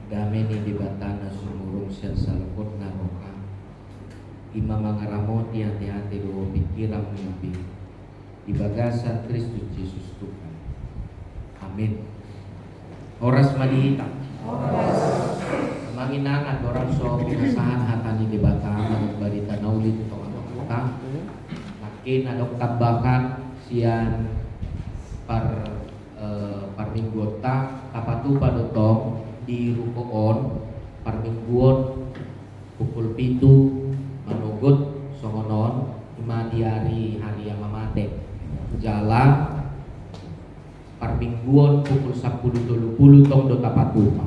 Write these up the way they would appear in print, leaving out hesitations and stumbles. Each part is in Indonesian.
Dameni di batana sumurung siya salukot na roka. Ima mangaramoti hati-hati doa pikiran mimpi. Di bagasan Kristus Yesus Tuhan. Amin. Horas manihita. Manginangan orang so pengasahan hatani di batana barita naulit ito ang kita. Makin adok tabakan sian parminggota kapatupa dotong di rukoon parmingguon pukul 7 manugot songonon ima di hari yang mamate jala parmingguon pukul 10.30 tong do kapatupa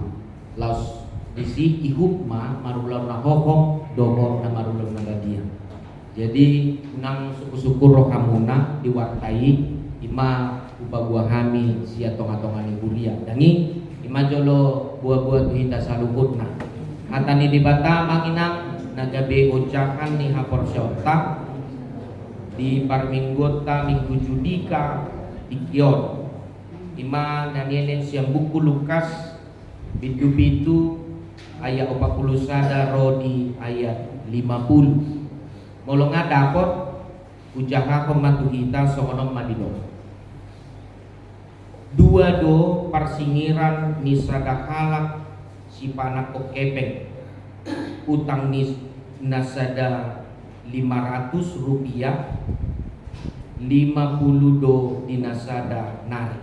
laos disi ihupma marulaw na hokom dohor na marulaw na gadian. Jadi nang suku-suku rohamuna diwartai ima buah hami sia tonga-tonga ni buria dangi ima jolo buah-buah tuhita salukutna hatani di bata manginang nagabe ocakan ni hapor syota di parminggota minggu judika di kion ima nanienen siang buku Lukas bitu-bitu ayat 40 sadaro di ayat 50 molonga dapot ujaka komatuhita songonom madino dua do parsingiran ni sadakalak si panak kepeng utang ni nasada 500 rupiah 50 do di nasada nari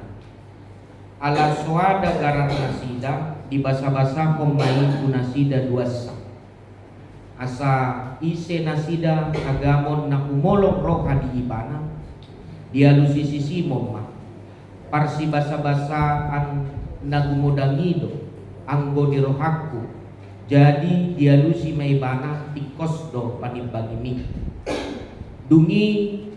ala swada garat nasida di basa-basa komai nasida 2 asa ise nasida agamon na umolong roh di ibana dia lusisi momma parsi basa-basaan nagumudangido anggo di rohaku jadi dialusi maibana tikos do panimbangimi dungi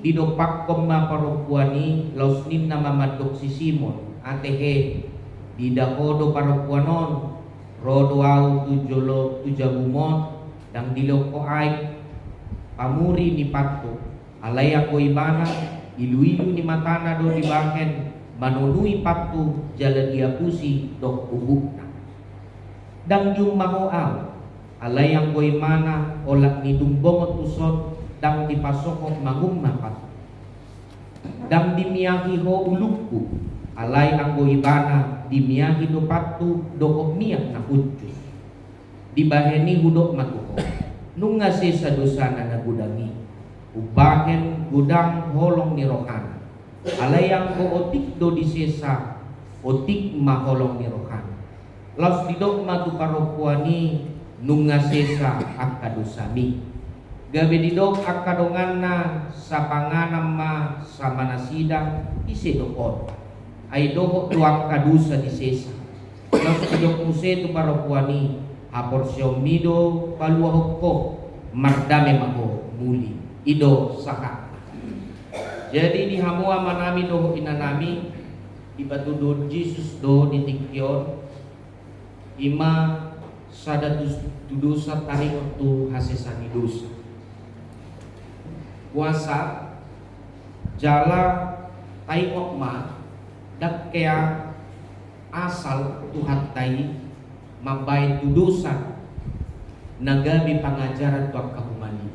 didopak koma paropuani lausnim nama madok si Simon atehe didahodo paropuanon rodo au tujolo tujagumon dang diloko ai pamuri ni patto alaya ko ibana ilu-ilu ni matana do dibahen manunui patu jalan dia pusi dok ubukna dang jung mahoal alayang boy mana olak ni dumbongot usot dang dipasokok mangum napat dang dimiyahi ho ulukku alay ang boy bana dimiyahi do patu dokok miyak na ucus dibaheni hudok matuko nung ngasi sa dosana na gudangi ubahen gudang holong ni rohana alayang ko otik do di sesa otik maholong ni rohan laos didok matu paropuani nunga sesa akadusami gabe didok akadonganna sa panganam ma sa manasida ise dokon ay doho tuang kadusa di sesa laos didok muse tu paropuani haporsyo mido paluahoko mardame maho muli ido saka. Jadi di hamua manami do inanami di batu do Jesus do di tikyon ima sada dosa tarik waktu hasesani dosa puasa jala taikok ma dak kaya asal tuhat tai mabai tu dosa nagabi pangajaran tuak kahumani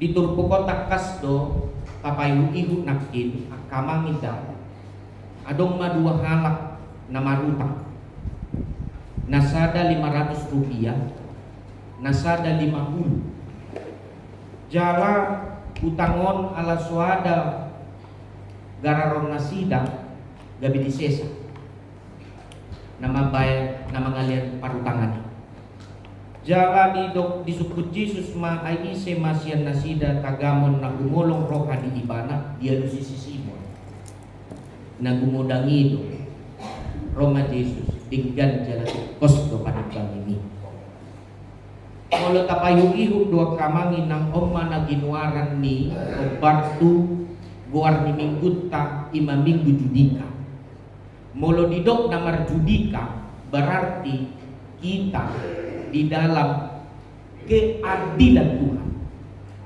di turpuko takas do papayu ihu nakin akamangida adong madua halak na marutang nasada 500 rupiah nasada 50 jala utangon ala suada gararon nasida gabi di sesa nama bayar nama ngalian parutangan jala di suku Jesus ma ay ise masyan nasida tagamon na gumulong roha di ibana dia si Simon na gumudangido Roma Jesus tinggan jala kosto panibang ini Molo tapayu ihub dua kamangi nang oma na ginuaran ni obartu guar ni minggutta ima minggu judika molo didok namar judika berarti kita di dalam keadilan Tuhan.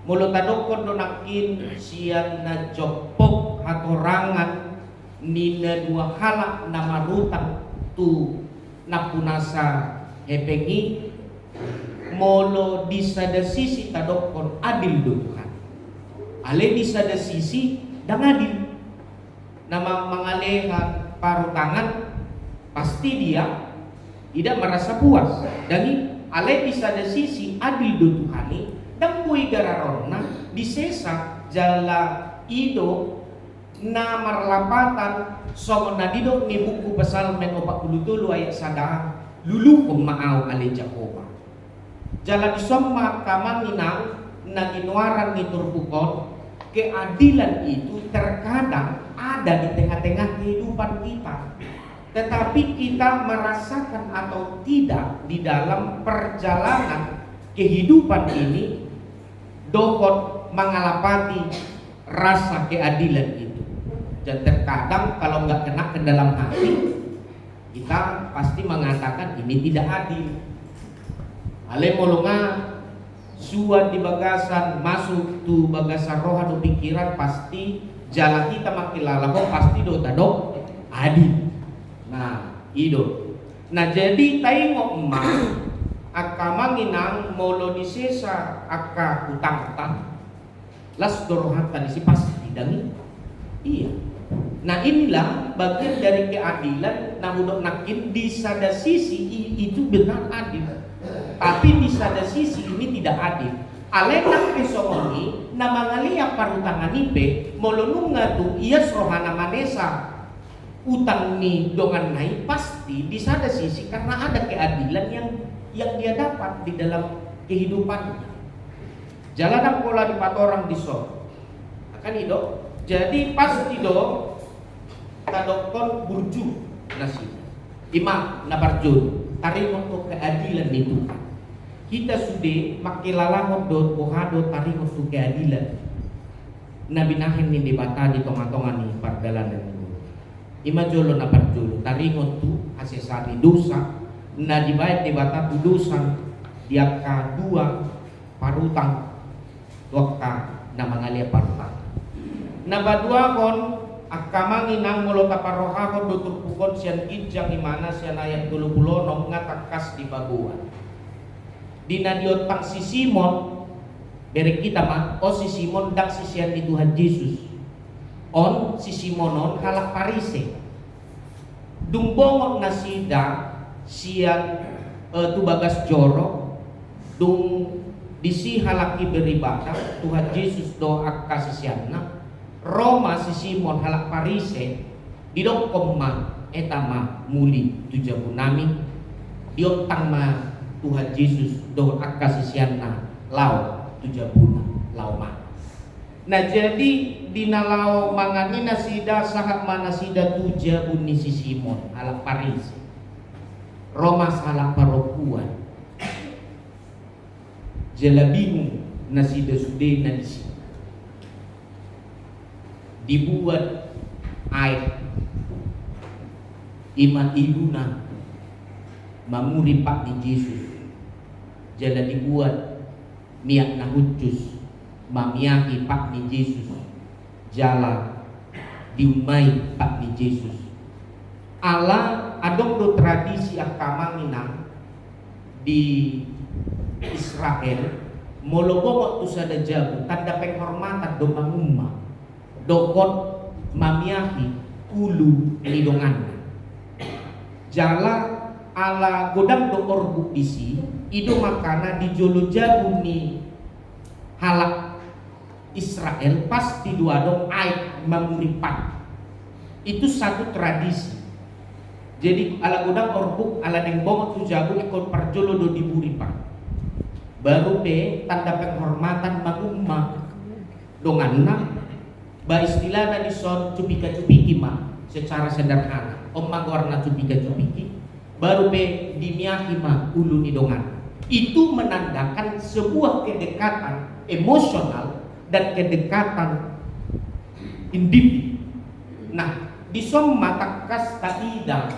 Mulu tadokon donakin sian na jopok hatorangan nina dua halak nama rutang tu napunasa hepengi molo di sada sisi tadokon adil do Tuhan. Ale di sada sisi dang adil. Nama mengalehan paruh tangan pasti dia tidak merasa puas. Dan ale di sada sisi adil do Tuhani dan kui gararona disesa jala ido na marlapatan so nadido ni buku pasal men 43 ayat sada lulu maaw ale Jakoba. Jala disomma kamanginang na ginuaran ni turbukon keadilan itu terkadang ada di tengah-tengah kehidupan kita, tetapi kita merasakan atau tidak di dalam perjalanan kehidupan ini dokot mengalapati rasa keadilan itu. Dan terkadang kalau nggak kena ke dalam hati, kita pasti mengatakan ini tidak adil. Ale molonga suat di bagasan masuk tu bagasan roh atau pikiran pasti jalan kita makilala kok pasti do tadok adil. Nah ido. Nah jadi taingok emak aka manginang molo disesa aka utang-utang las dorohatan isi pasti dangi. Iya. Nah inilah bagian dari keadilan. Nah udah nakin di sada sisi itu benar adil, tapi di sada sisi ini tidak adil. Alenak pesongoni na mangalia parutangan ipe molonunga tu ia sohana manesa utang ni dongan naik pasti di sada sisi karena ada keadilan yang dia dapat di dalam kehidupannya. Jalan pola di patorang di so akan itu. Jadi pasti do tadokon burju nasi imam nabarjun tarik untuk keadilan itu. Kita sudah makilalangot do pohado tarik untuk keadilan. Nabi nahin ni debata di tonga-tonga ni pardalanan itu. Ima jolo nabarjun tarik untuk asesani dosa. Na dibayar debata tu dosa diaka dua parutang doka na mangalia parutang. Nabadua kon akamangi nang mulo kaparohakon do turpukon sian kijang imana sian ayat 20 nom ngatakas di baguan. Dina diotang si Simon beri kita mah si Simon dak si sian di Tuhan Yesus. On si Simonon halak parise. Dumbongot nasida sian tu bagas joro dung disi halaki beribada Tuhan Yesus do akka si sianna. Roma si Simon halak parise didok koma etama muli tujabunami diotang ma Tuhan Yesus do akka sisianna lau tujabuna lau ma. Nah jadi dina lau mangani nasida sahat mana sida tujabuni si Simon halak parise Roma halak parokuan jela bingung nasida sude na disi dibuat air iman iluna mamuri pak ni Yesus jala dibuat miak na hucus mamiaki pak ni Yesus jala diumai pak ni Yesus ala adong do tradisi akamanginang di Israel molobomot tu sada jabu tanda penghormatan do manguma dokot mamiahi ulu lidongan jala ala godang do orbu isi ido makana di jolo jabu ni halak Israel pasti dua dong air mamuripat itu satu tradisi. Jadi ala godang orbu ala neng bongot tu jabu ekor parjolo do diburipat baru be tanda penghormatan mangumma donganna ba istilahnya dison cupika-cupiki mah secara sederhana omma warna cupika-cupiki baru be dimiaki mah ulu nidongan. Itu menandakan sebuah kedekatan emosional dan kedekatan individu. Nah dison matakas taida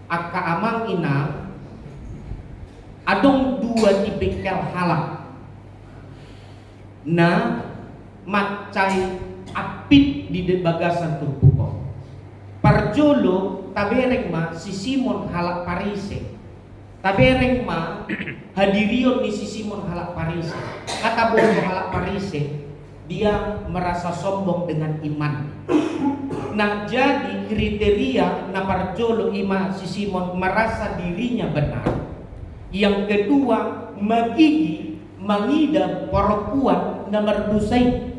aka amang ina adong dua tipikal halak na macai apit di bagasan turpuko. parjolo tabereng ma si Simon halak Parise. Tabereng ma hadirion ni si Simon halak Parise. Kata bono halak Parise, dia merasa sombong dengan iman. Nah, jadi kriteria na parjolo ima si Simon merasa dirinya benar. Yang kedua, magigi mangida perempuan na merdusai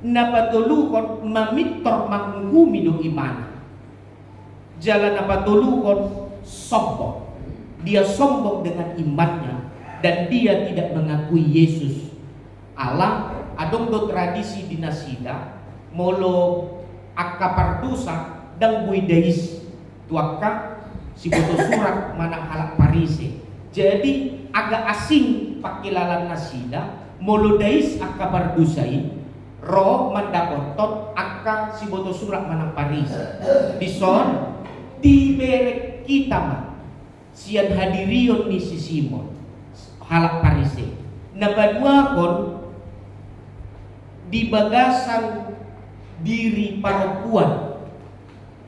na patulukon mamitor manghumi do iman. Jalan na patulukon sombong. Dia sombong dengan imannya dan dia tidak mengakui Yesus Allah. Adong do tradisi di Nasida molo akka pardusa dang buidais tuaka si boto surat manang halak Parise. Jadi agak asing pakilalan Nasida molo dais akka pardusai ro mandakotot akka si boto surat manang Parise. Dison tiberek kita mah sian hadirion ni si Simon halak Parise. Nabadua kon di bagasan diri perempuan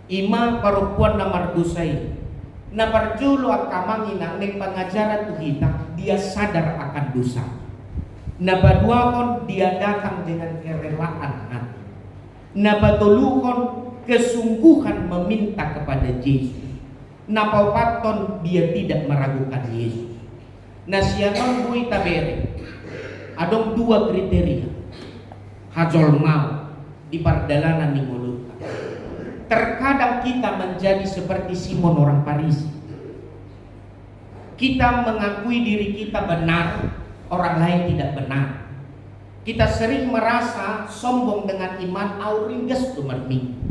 ima perempuan na mardusai na parjulo at kamanginang neng pengajaran Tuhita, dia sadar akan dosa. Na baduakon dia datang dengan kerelaan hati. Na batulukon kesungguhan meminta kepada Yesus. Na paupaton dia tidak meragukan Yesus. Na sianon bui tabere adong dua kriteria hajol mau di pardalanan ni mulut. Terkadang kita menjadi seperti Simon orang Parisi. Kita mengakui diri kita benar, orang lain tidak benar. Kita sering merasa sombong dengan iman auringas do marminggu.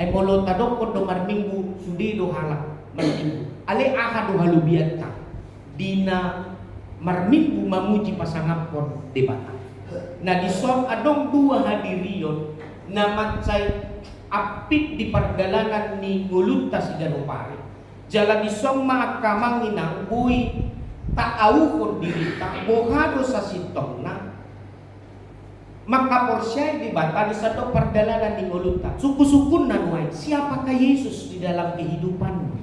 Ay molo tadok do marminggu sudi do halak marminggu. Ale aha do halubiata. Dina marminggu mamuji pasangapon debata. Nah di son adong dua hadirion na mancay apit di pardalanan ni ngulunta si Ganopari. Jalan di son maagkamang inang buy taawukon dirita bohado sa sitong na makaporsyay di bata di satu pardalanan ni ngulunta. Suku-sukun na nuay, siapakah Yesus di dalam kehidupanmu?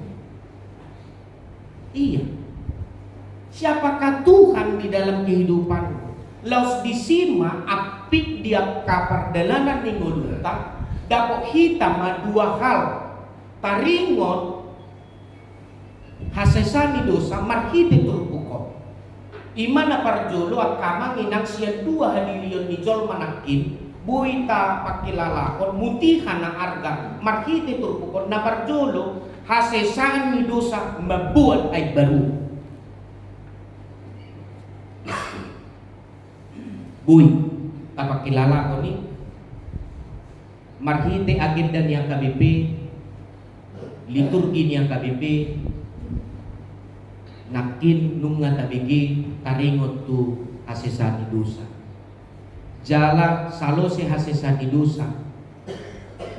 Iya. Siapakah Tuhan di dalam kehidupanmu? Laus disima apik dia kapardalanan ni ngulunta dapok hitam dua hal taringon hasesani dosa marhite turpukon imana parjolo at kamang inang siya dua hadirion ni jol manakin buita pakilalakon mutihan na arga marhite turpukon na parjolo hasesani dosa mabuat ay baru. Buy, tapak kilala ko ni marhite agenda niya KBP, liturgi niya KBP, nakin nunga tabigi taringot tu hasesani dosa. Jala salo se hasesani dosa,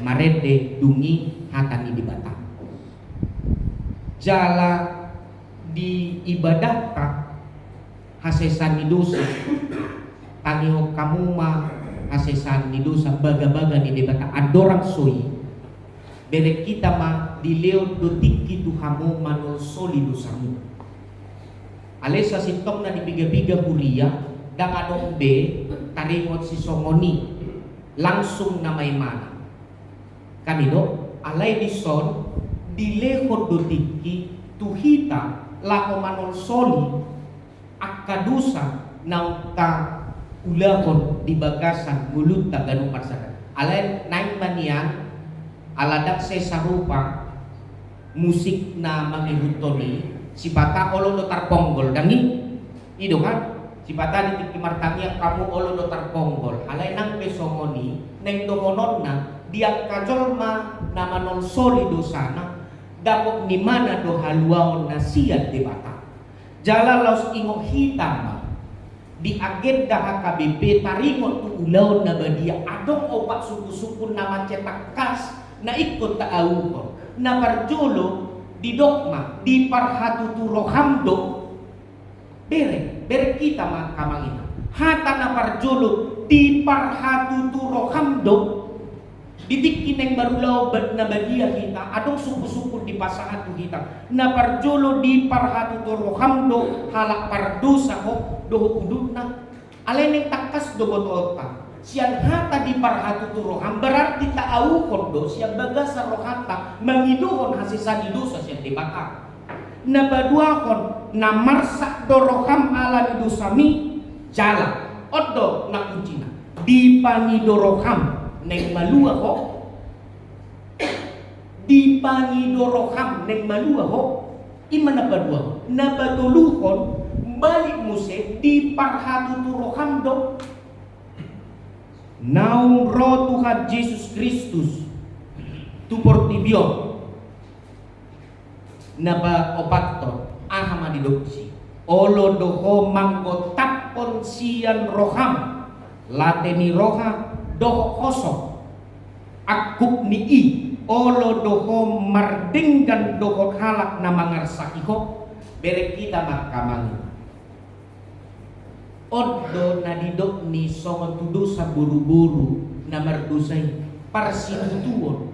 marede dungi hatani di bata. Jala di ibadah hasesani dosa. Tangiho kamu ma hasesan ni dosa baga-baga ni debata adorang soi bere kita ma dileo dotik tu kamu manol soli dosamu alesa sintong na dipiga-piga huria dang adong be taringot si songoni langsung na may mana kanido alay dison dileo dotiki tuhita lako manol soli akadusa nauta ulakon di bagasan mulut taganu parsada. Alain naik manian aladak se sarupa musik na mangihutoni si pata olo do tarponggol dangi ido kan si pata di martangnya kamu olo do tarponggol alain nang pesongoni neng domonon na dia kajolma nama non soli dosana dapok ni mana do haluaon na siat di bata jala laus ingo hitam di agenda HKBP taringot tu ulaw na badia adong opat suku-suku nama cetak kas na ikut taawukon na parjolo di dogma di parhatuturo hamdo bere kita kamangina hata na parjolo di parhatuturo hamdo Didik kineng barulau na badia kita, adong suku-suku di pasahatu kita. Na parjolo di parhatu torohamdo halak pardosa ho doho udutna. Aleneng takas do botota. Siang hata di parhatu toroham berarti taawukon do siang bagasa rohata mangiduhon hasisani dosa siang dibakar. Na baduakon na marsak doroham ala dosami jala. Odo na kuncina. Di pangidoroham neng malua ho, di pangidoroham neng malua ho, imana badua ho, nabaduluhon balik muse di parhatu turoham do. Naung roh Tuhan Yesus Kristus tu portibion naba opakto ahama didoksi olo doho manggotapon sian roham lateni roha doho kosong akuk ni i olo doho mardinggan doho halak na mangarsakiho berek kita makamangin oddo na didok ni songon tudo sa buru-buru na mardusay parsinutuon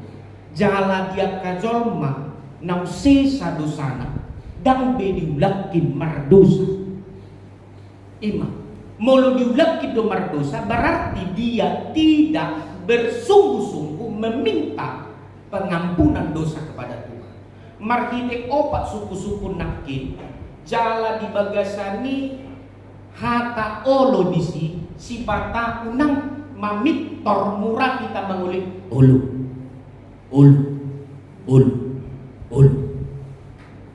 jala dia kajolma na sesa dosana dang be diulakin mardosa ima molo diulakin do mardosa berarti dia tidak bersungguh-sungguh meminta pengampunan dosa kepada Tuhan. Marhite opat suku-suku nakin jala di bagasani hata olo disi si bata unang mamitor murah kita mengulik ulu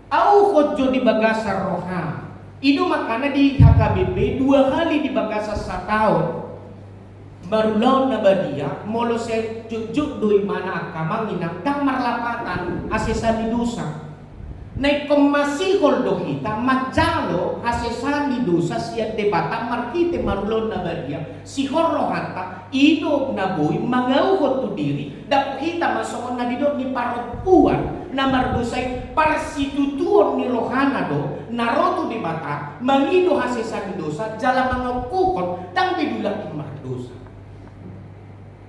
au kojo di bagasa roha itu makanya di HKBP 2 kali di bagasa setahun baru laun na badia molo se jujuk doi mana akamanginang dang marlapatan asesani dosa na komasihol do kita majalo hasesani dosa siya debata markite marulon na badia sihor rohanta ido na boy mangauhot to diri dap kita masokon na didot ni paropuan na mardosay parsitutuon ni rohana do naroto debata mangido hasesani dosa jala mangukukon dang bidulak mardosa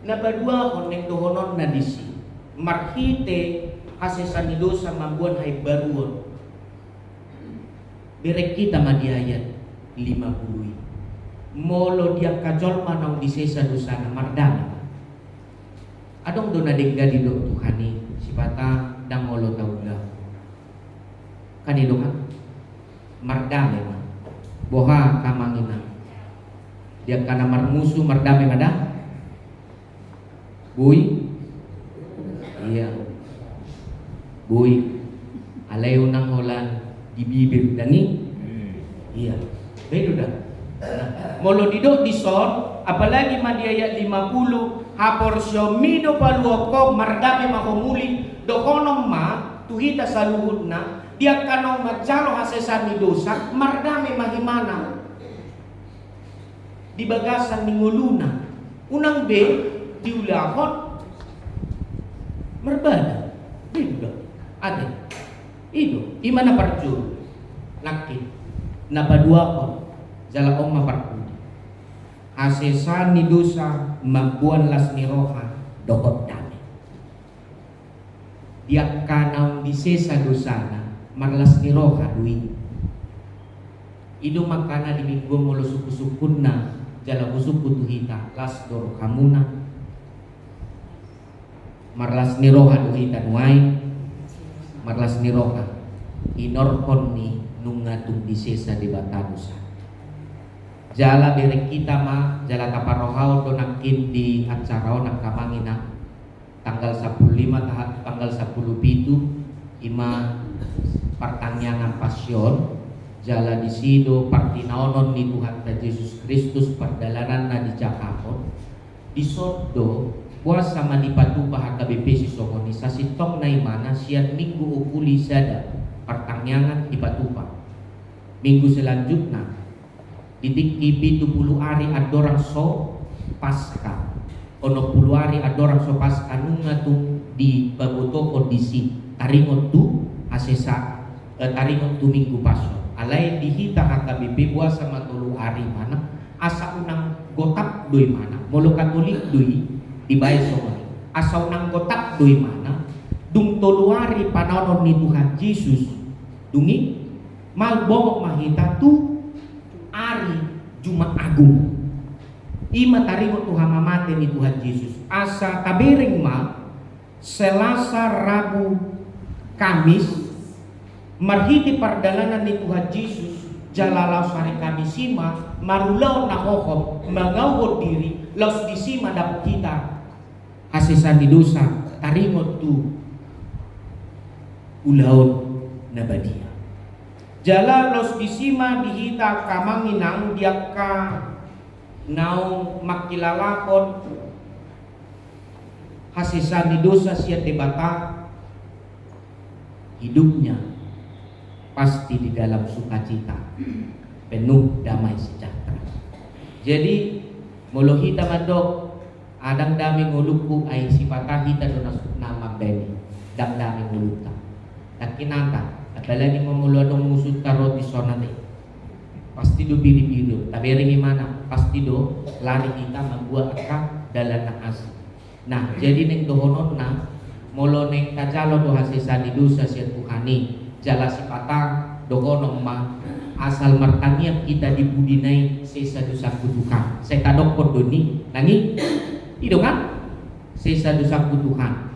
na badua koneng dohonon na disi markite asesani dosa mambuan hai baruon berek kita madiayat 50 molo dia kajol manau disesa dosa na mardami adong dona degga di do Tuhani sipata dang molo tauga kanido kan mardame man boha kamangina dia kana marmusu mardame mada buy iya boy alayo nang holan di bibir dani iya bedo dah molo didok dison apalagi madiaya 50 haporsyo mido paluoko mardame mahomuli dokonom ma tuhita saluhudna dia kanong majalo hasesani dosa mardame mahimana di bagasan minguluna unang be diulahon merbada bedo ade itu imana parjur nakit napadua ko jala om maparpudi asesa ni dosa magbuan las ni roha dokot dami dia kanang disesa dosana marlas ni roha dui idu makana di minggu molo suku-sukunna jala usuku tuhita las dor kamuna marlas ni roha duhita nuai marlas ni roha inorkon ni nungatung disesa di batanusa jala berek kita ma jala kaparohao do nakin di acarao nakamangina tanggal 15 tanggal 10 pitu ima pertanyaan pasyon jala di sido partinaonon ni Tuhan Yesus Kristus perdalanan na di Jakapon di sodo puasa manipatupa HKBP si Sokoni sa sitong na imana siyan minggu ukuli sada pertanyaan ipatupa minggu selanjutnya didik 70 hari adorang so pasca ono 10 hari adorang so pasca nunga tu di baboto kondisi taringon tu asesa taringon tu minggu paso alay dihita HKBP puasa matulu hari mana asa unang gotap doi mana molo katolik doi dibayar somai Asaw nang gotak doy mana dung toluari pananon ni Tuhan Yesus dungi malbong mahita tu ari Jumat Agung. Ima tarimo Tuhan mamate ni Tuhan Yesus. Asa tabering ma Selasa, Rabu, Kamis marhiti pardalanan ni Tuhan Yesus jalalaw sari Kamisima marulaw na hokom mangawod diri laos disima dapat kita hasisan di dosa taringot tu ulaon na badia jala los disima dihita kamanginang dia ka naong makilalakon hasisan di dosa siya debata hidupnya pasti di dalam sukacita penuh damai sejahtera. Jadi molohita mandok adang dami nguluku ay sipata hita doon nama beni dang dami nguluka takinata apalagi memulodong musud karot di sonate pasti do biri-biri tabering mana pasti do lari kita membuat akak dalam naas. Nah jadi neng dohonon na molo neng kajalo do hasisa di dosa siya Tuhani jala sipata dohonon ma asal martaniak kita dibudinai sesa dosa kutukan saya kadok podoni nangi itu kan sesa dosa kutukan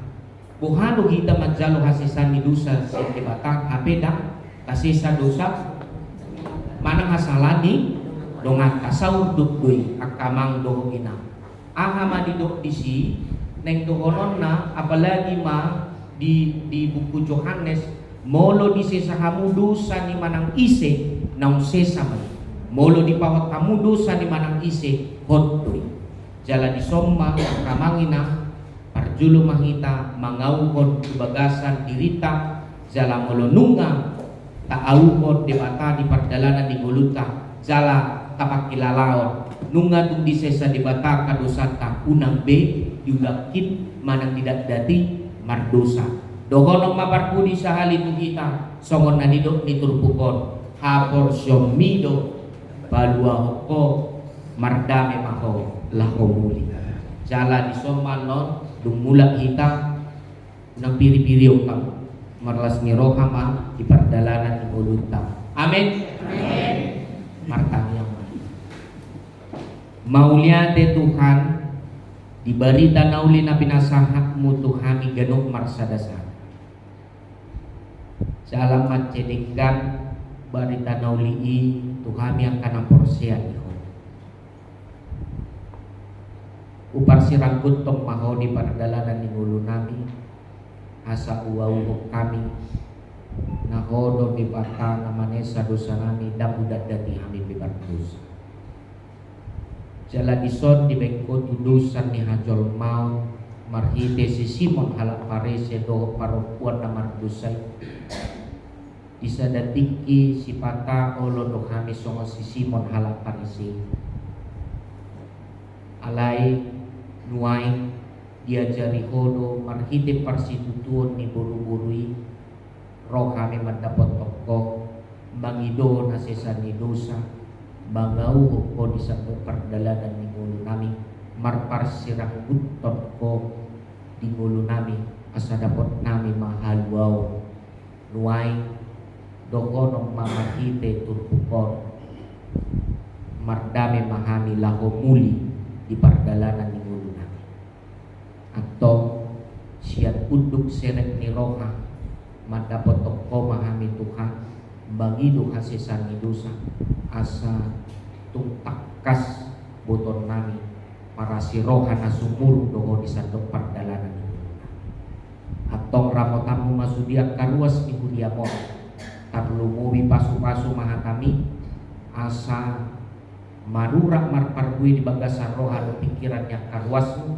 buhado kita majalo hasisan di dosa siya debata hapeda kasisa dosa manang hasalani dongan kasaur dukdui akamang dohogina ahama didok disi neng dohonon na apalagi ma di buku Yohanes molo di sesa kamu dosa ni manang ise naung sesa man molo di pawat kamu dosa ni manang ise hotdui jala di somma kamangina parjulu mahita mangauhon kebagasan dirita jala molo nunga taauhon debata di pardalanan di guluta jala tapakilalaon nunga tung di sesa debata kadosata unang be diulakit manang tidak dati mardosa dohonong maparpudi sahali tu kita songon nadidok niturpukon hapor syomido balua hoko mardame maho lahomuli jala di soman non dumulak kita nang piri-piri okam marlas mirohama di pardalanan di mulutang amin amin martang yang mauliate Tuhan di barita nauli na pinasahatmu Tuhami ganok marsadasa sa alamat cedenggan barita nauli Tuhami ang kanang porsia iho upar sirangkut tong maho di pardalanan ni ulo nami asa uwauhok kami nahodo di bata namane sa dosa nami damudat dati kami bibardosa jala dison di bengko tudusan ni hajol mau marhite si Simon halak parese do paropuan na mardusay isa datiki si pata olo do kami songo si Simon halak parese alay nuay diajari hodo marhite parsitutuon ni buru-burui roh kami mandapot toko mangido na sesa ni dosa bangau ko di sa pardalanan ni ulo nami marpar sirang butot ko di ulo nami asa dapot nami mahalwaw nuay dokonong mamahite turpukon mardame mahami laho muli di pardalanan ni ulo nami atau siat unduk serek ni roha mandapot ko mahami Tuhan bagido hasisan ni dosa asa tungtakas boton nami para sirohan na sumur doho di sandok pardalanan itu atong ramotamu masudiak karuas ni hudiamon tarlumuwi pasu-pasu mahatami asa marurak marpargui di bagasan roha do pikirannya karuasmu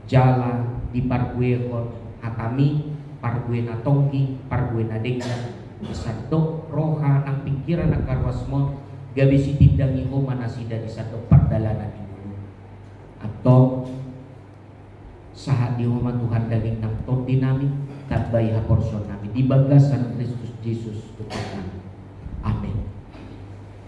jala di pargui hatami pargui na tongki pargui na degna sandok roha nang pikiran na karuasmo gabi si tindang iho manasida di sandok pardalanan iho atau sahat di rumah Tuhan daging nang tondi nami tagbay ha porsyon nami di bagasan Kristus Jesus Tuhan nami